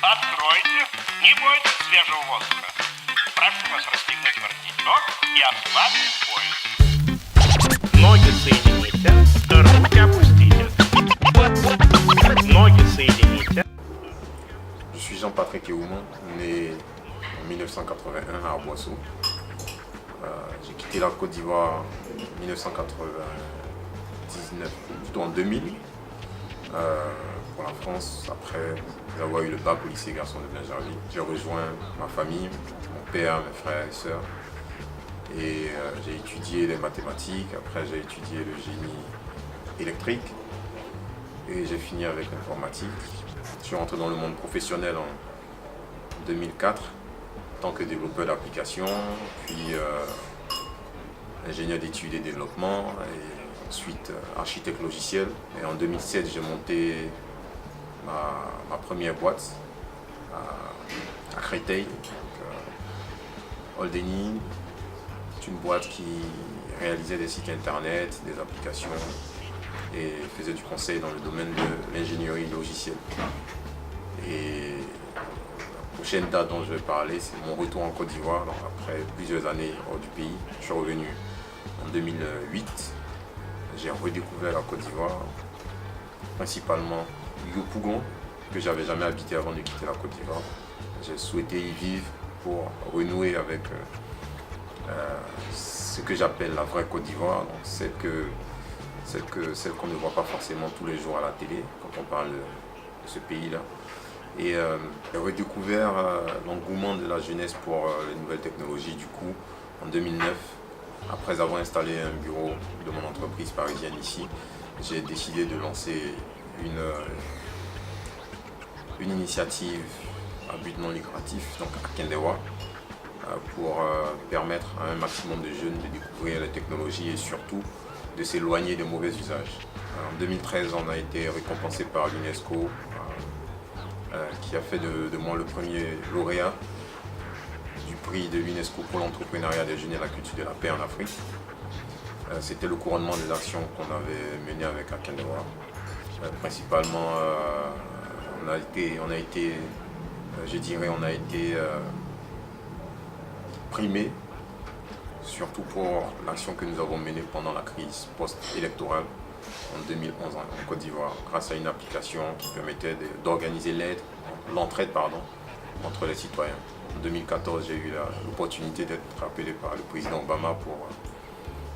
Откройте, не бойтесь свежего воздуха. Прошу вас расстегнуть воротничок и ослабить пояс. Ноги соедините, руки опустите. Ноги соедините. Je suis Jean-Patrick Eoumon, né en 1981 à Arboisseau. J'ai quitté la Côte d'Ivoire en 1999, plutôt en 2000, pour la France, après avoir eu le bac au lycée Garçon de Blaingerville. J'ai rejoint ma famille, mon père, mes frères et sœurs, et j'ai étudié les mathématiques, après j'ai étudié le génie électrique, et j'ai fini avec l'informatique. Je suis rentré dans le monde professionnel en 2004 en tant que développeur d'applications, puis ingénieur d'études et développement, et ensuite architecte logiciel. Et en 2007, j'ai monté ma première boîte à Créteil, Oldeni. C'est une boîte qui réalisait des sites internet, des applications et faisait du conseil dans le domaine de l'ingénierie logicielle. Et la prochaine date dont je vais parler, c'est mon retour en Côte d'Ivoire. Après plusieurs années hors du pays, je suis revenu en 2008. J'ai redécouvert la Côte d'Ivoire, principalement Yopougon, que j'avais jamais habité avant de quitter la Côte d'Ivoire. J'ai souhaité y vivre pour renouer avec ce que j'appelle la vraie Côte d'Ivoire, donc celle qu'on ne voit pas forcément tous les jours à la télé quand on parle de ce pays-là. Et j'ai redécouvert l'engouement de la jeunesse pour les nouvelles technologies du coup en 2009. Après avoir installé un bureau de mon entreprise parisienne ici, j'ai décidé de lancer une initiative à but non lucratif, donc à Kendewa, pour permettre à un maximum de jeunes de découvrir les technologies et surtout de s'éloigner des mauvais usages. En 2013, on a été récompensé par l'UNESCO, qui a fait de moi le premier lauréat du prix de l'UNESCO pour l'entrepreneuriat des jeunes et la culture de la paix en Afrique. C'était le couronnement des actions qu'on avait menées avec Akendewa. Principalement, on a été primé, surtout pour l'action que nous avons menée pendant la crise post-électorale en 2011 en Côte d'Ivoire, grâce à une application qui permettait d'organiser l'entraide entre les citoyens. En 2014, j'ai eu l'opportunité d'être appelé par le président Obama pour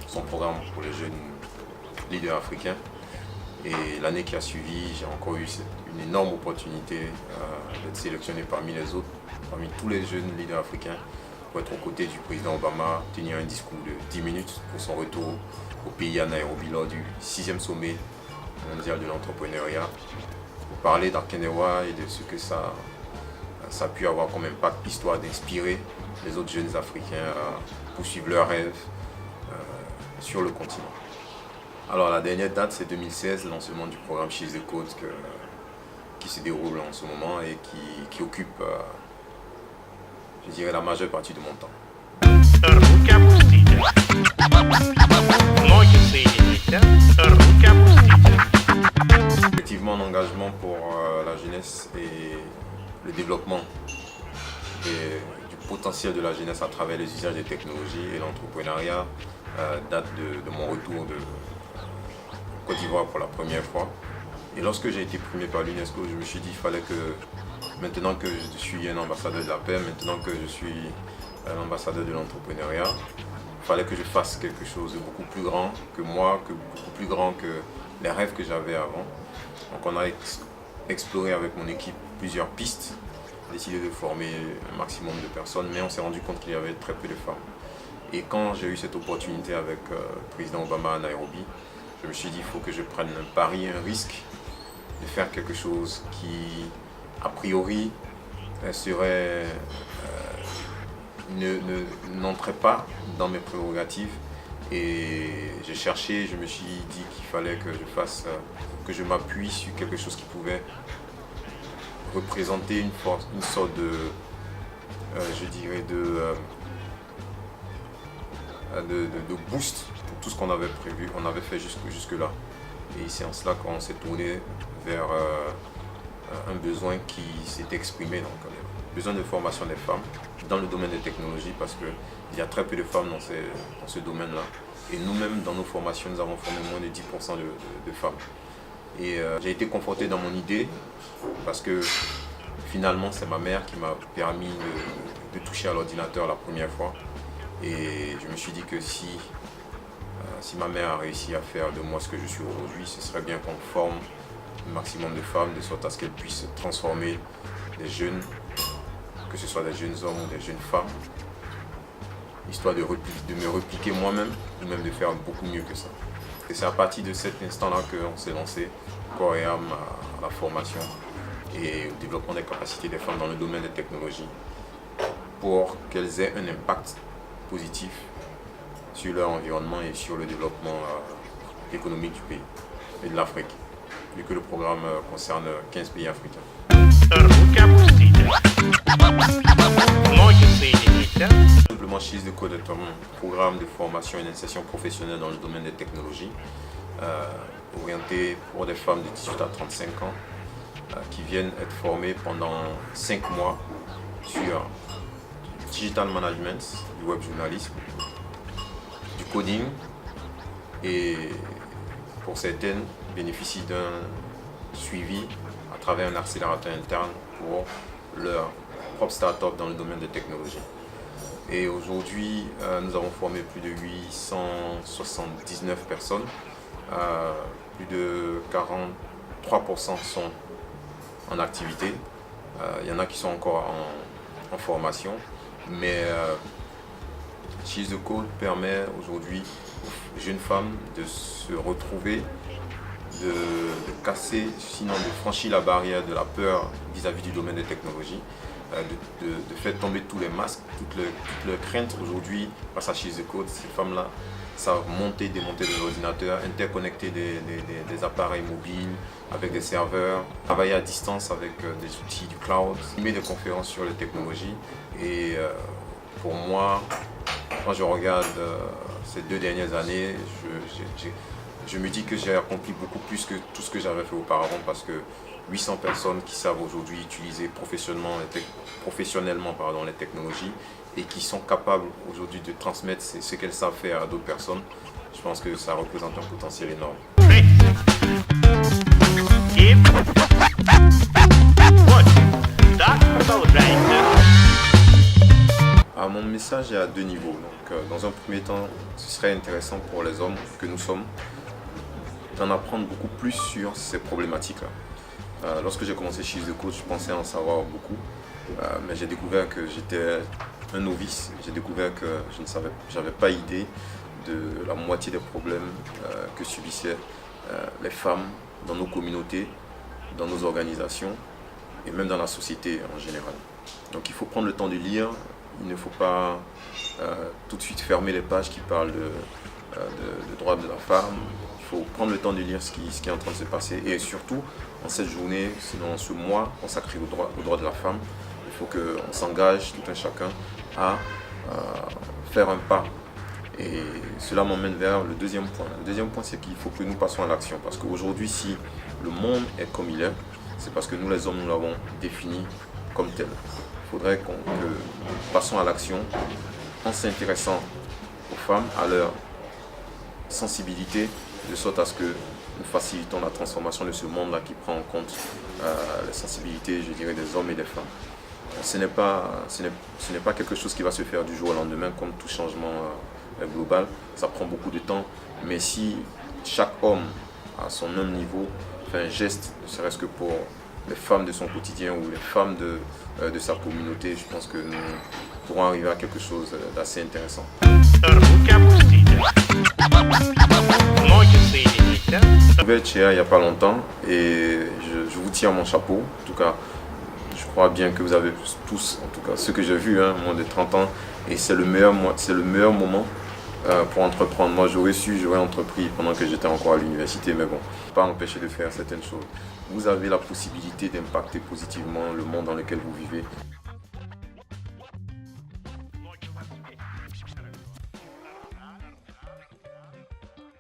son programme pour les jeunes leaders africains. Et l'année qui a suivi, j'ai encore eu une énorme opportunité d'être sélectionné parmi tous les jeunes leaders africains, pour être aux côtés du président Obama, tenir un discours de 10 minutes pour son retour au pays à Nairobi lors du 6e sommet mondial de l'entrepreneuriat, pour parler d'Akendewa et de ce que ça a pu avoir comme impact, histoire d'inspirer les autres jeunes Africains à poursuivre leurs rêves sur le continent. Alors la dernière date, c'est 2016, le lancement du programme She's the Code qui se déroule en ce moment et qui occupe, je dirais, la majeure partie de mon temps. Руки опустите. Ноги соедините, руки опустите. Effectivement, un engagement pour la jeunesse et le développement du potentiel de la jeunesse à travers les usages des technologies et l'entrepreneuriat date de mon retour de Côte d'Ivoire pour la première fois. Et lorsque j'ai été primé par l'UNESCO, je me suis dit qu'il fallait que, maintenant que je suis un ambassadeur de la paix, maintenant que je suis un ambassadeur de l'entrepreneuriat, il fallait que je fasse quelque chose de beaucoup plus grand que moi, beaucoup plus grand que les rêves que j'avais avant. Donc on a exploré avec mon équipe plusieurs pistes, décidé de former un maximum de personnes, mais on s'est rendu compte qu'il y avait très peu de femmes. Et quand j'ai eu cette opportunité avec le président Obama à Nairobi, je me suis dit qu'il faut que je prenne un pari, un risque de faire quelque chose qui, a priori, n'entrait pas dans mes prérogatives. Et j'ai cherché, je me suis dit qu'il fallait que je m'appuie sur quelque chose qui pouvait représenter une sorte de, je dirais, de boost pour tout ce qu'on avait prévu, on avait fait jusque-là. Et c'est en cela qu'on s'est tourné vers un besoin qui s'est exprimé, donc besoin de formation des femmes dans le domaine des technologies, parce qu'il y a très peu de femmes dans ce domaine-là. Et nous-mêmes, dans nos formations, nous avons formé moins de 10% de femmes. Et j'ai été conforté dans mon idée, parce que finalement, c'est ma mère qui m'a permis de toucher à l'ordinateur la première fois. Et je me suis dit que si ma mère a réussi à faire de moi ce que je suis aujourd'hui, ce serait bien qu'on forme un maximum de femmes, de sorte à ce qu'elles puissent transformer des jeunes, que ce soit des jeunes hommes ou des jeunes femmes, histoire de me repliquer moi-même, ou même de faire beaucoup mieux que ça. Et c'est à partir de cet instant-là qu'on s'est lancé corps et âme à la formation et au développement des capacités des femmes dans le domaine des technologies, pour qu'elles aient un impact positif sur leur environnement et sur le développement économique du pays et de l'Afrique, vu que le programme concerne 15 pays africains. Руки опустите. Ноги соедините. Simplement, She's the Code est un programme de formation et d'insertion professionnelle dans le domaine des technologies, orienté pour des femmes de 18 à 35 ans qui viennent être formées pendant 5 mois sur digital management, du web journalisme, du coding, et pour certaines bénéficient d'un suivi à travers un accélérateur interne pour leur propre start-up dans le domaine des technologies. Et aujourd'hui, nous avons formé plus de 879 personnes. Plus de 43% sont en activité. Il y en a qui sont encore en formation. Mais She's the Code permet aujourd'hui aux jeunes femmes de se retrouver, de casser, sinon de franchir la barrière de la peur vis-à-vis du domaine des technologies, de faire tomber tous les masques, toutes leurs craintes. Aujourd'hui, grâce à She's the Code, ces femmes-là savent monter, démonter des ordinateurs, interconnecter des appareils mobiles avec des serveurs, travailler à distance avec des outils du cloud, animer des conférences sur les technologies. Et pour moi, quand je regarde ces 2 dernières années, je me dis que j'ai accompli beaucoup plus que tout ce que j'avais fait auparavant, parce que 800 personnes qui savent aujourd'hui utiliser professionnellement les technologies et qui sont capables aujourd'hui de transmettre ce qu'elles savent faire à d'autres personnes, je pense que ça représente un potentiel énorme. И... Вот. Так, продолжайте. Mon message est à 2 niveaux. Donc, dans un premier temps, ce serait intéressant pour les hommes que nous sommes d'en apprendre beaucoup plus sur ces problématiques-là. Lorsque j'ai commencé She's the Code, je pensais en savoir beaucoup, mais j'ai découvert que j'étais un novice. J'ai découvert que j'avais pas idée de la moitié des problèmes que subissaient les femmes dans nos communautés, dans nos organisations et même dans la société en général. Donc il faut prendre le temps de lire. Il ne faut pas tout de suite fermer les pages qui parlent de droits de la femme. Il faut prendre le temps de lire ce qui est en train de se passer. Et surtout, en cette journée, sinon en ce mois consacré aux droits de la femme, il faut qu'on s'engage, tout un chacun, à faire un pas. Et cela m'emmène vers le deuxième point. Le deuxième point, c'est qu'il faut que nous passions à l'action. Parce qu'aujourd'hui, si le monde est comme il est, c'est parce que nous, les hommes, nous l'avons défini comme tel. Il faudrait que nous passions à l'action en s'intéressant aux femmes, à leur sensibilité, de sorte à ce que nous facilitons la transformation de ce monde-là qui prend en compte les sensibilités, je dirais, des hommes et des femmes. Ce n'est pas quelque chose qui va se faire du jour au lendemain, comme tout changement global. Ça prend beaucoup de temps, mais si chaque homme à son même niveau fait un geste, ne serait-ce que pour les femmes de son quotidien ou les femmes de sa communauté, je pense que nous pourrons arriver à quelque chose d'assez intéressant. Руки опустите. Ноги соедините. Je vais être chez il n'y a pas longtemps et je vous tire mon chapeau. En tout cas, je crois bien que vous avez tous, en tout cas ceux que j'ai vus, moins de 30 ans, et c'est le meilleur moment pour entreprendre. Moi, j'aurais entrepris pendant que j'étais encore à l'université, mais bon, pas empêché de faire certaines choses. Vous avez la possibilité d'impacter positivement le monde dans lequel vous vivez.